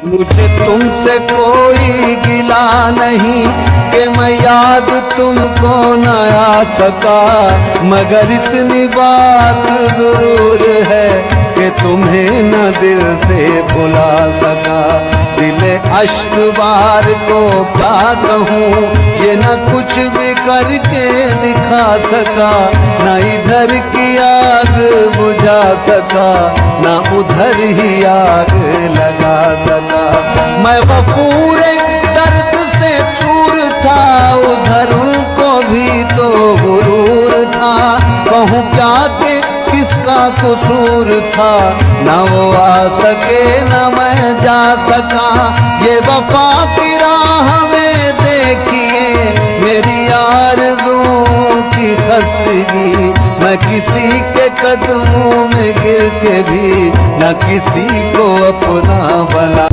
मुझे तुमसे कोई गिला नहीं कि मैं याद तुमको न आ सका, मगर इतनी बात जरूर है कि तुम्हें न दिल से भुला सका। दिले अश्क बार को क्या कहूँ, ये न कुछ भी करके दिखा सका, न इधर की आग बुझा सका, न उधर ही आग लगा सका। मैं गफूर दर्द से चूर था, उधर उनको भी तो गुरूर था। कहूँ क्या कि किसका कसूर था, न वो आ सके न मैं जा सका। ये वफा की राह में देखिए मेरी आरज़ुओं की खस्तगी, मैं किसी के कदमों में गिर के भी न किसी को अपना बना।